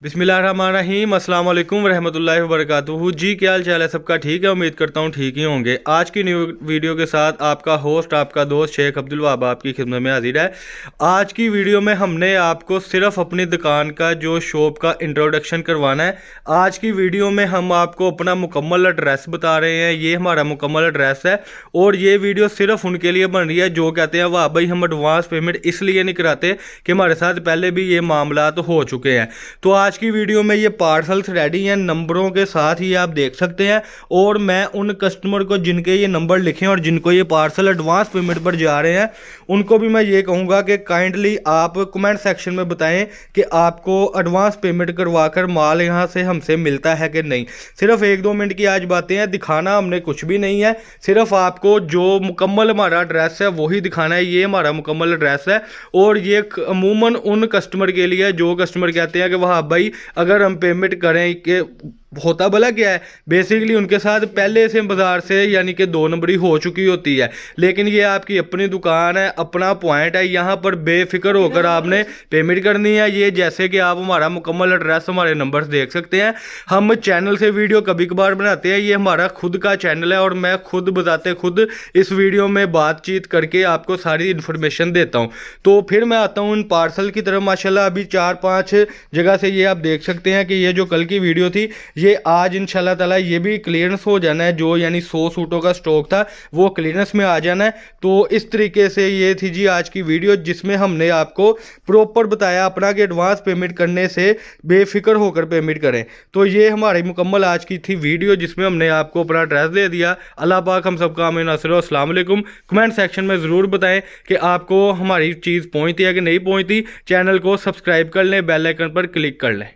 बिस्मिल्लाहिर्रहमानिर्रहीम अस्सलाम वालेकुम रहमतुल्लाहि व बरकातुहू। जी क्या हाल चाल है सबका? ठीक है, उम्मीद करता हूँ ठीक ही होंगे। आज की न्यू वीडियो के साथ आपका होस्ट आपका दोस्त शेख अब्दुल वहाब आपकी खिदमत में हाजिर है। आज की वीडियो में हमने आपको सिर्फ अपनी दुकान का जो शॉप का इंट्रोडक्शन करवाना है। आज की वीडियो में हम आपको अपना मुकम्मल एड्रेस बता रहे हैं। ये हमारा मुकम्मल एड्रेस है और ये वीडियो सिर्फ उनके लिए बन रही है जो कहते हैं वाह भाई हम एडवांस पेमेंट इसलिए नहीं कराते कि हमारे साथ पहले भी ये मामला तो हो चुके हैं। तो आज की वीडियो में ये पार्सल्स रेडी हैं, नंबरों के साथ ही आप देख सकते हैं। और मैं उन कस्टमर को जिनके ये नंबर लिखे हैं और जिनको ये पार्सल एडवांस पेमेंट पर जा रहे हैं उनको भी मैं ये कहूँगा कि काइंडली आप कमेंट सेक्शन में बताएं कि आपको एडवांस पेमेंट करवाकर माल यहाँ से हमसे मिलता है कि नहीं। सिर्फ 1-2 मिनट की आज बातें हैं, दिखाना हमने कुछ भी नहीं है, सिर्फ आपको जो मुकम्मल हमारा एड्रेस है वही दिखाना है। ये हमारा मुकम्मल एड्रेस है और ये अमूमन उन कस्टमर के लिए जो कस्टमर कहते हैं कि वहाँ भाई अगर हम पेमेंट करें कि होता भला क्या है, बेसिकली उनके साथ पहले से बाजार से यानी कि 2 नंबरी हो चुकी होती है। लेकिन ये आपकी अपनी दुकान है, अपना पॉइंट है, यहाँ पर बेफिक्र होकर आपने पेमेंट करनी है। ये जैसे कि आप हमारा मुकम्मल एड्रेस हमारे नंबर्स देख सकते हैं। हम चैनल से वीडियो कभी कभार बनाते हैं, ये हमारा खुद का चैनल है और मैं खुद बताते खुद इस वीडियो में बातचीत करके आपको सारी इन्फॉर्मेशन देता हूँ। तो फिर मैं आता हूँ इन पार्सल की तरफ। माशाल्लाह अभी 4-5 जगह से ये आप देख सकते हैं कि ये जो कल की वीडियो थी ये आज इंशाल्लाह ताला ये भी क्लियरेंस हो जाना है। जो यानी 100 सूटों का स्टॉक था वो क्लियरेंस में आ जाना है। तो इस तरीके से ये थी जी आज की वीडियो जिसमें हमने आपको प्रॉपर बताया अपना कि एडवांस पेमेंट करने से बेफिक्र होकर पेमेंट करें। तो ये हमारी मुकम्मल आज की थी वीडियो जिसमें हमने आपको अपना एड्रेस दे दिया। अल्लाह पाक हम सबका आमीन नासिर। अस्सलाम वालेकुम। कमेंट सेक्शन में ज़रूर बताएं कि आपको हमारी चीज़ पहुँचती है कि नहीं पहुँचती। चैनल को सब्सक्राइब कर लें, बेल आइकन पर क्लिक कर लें।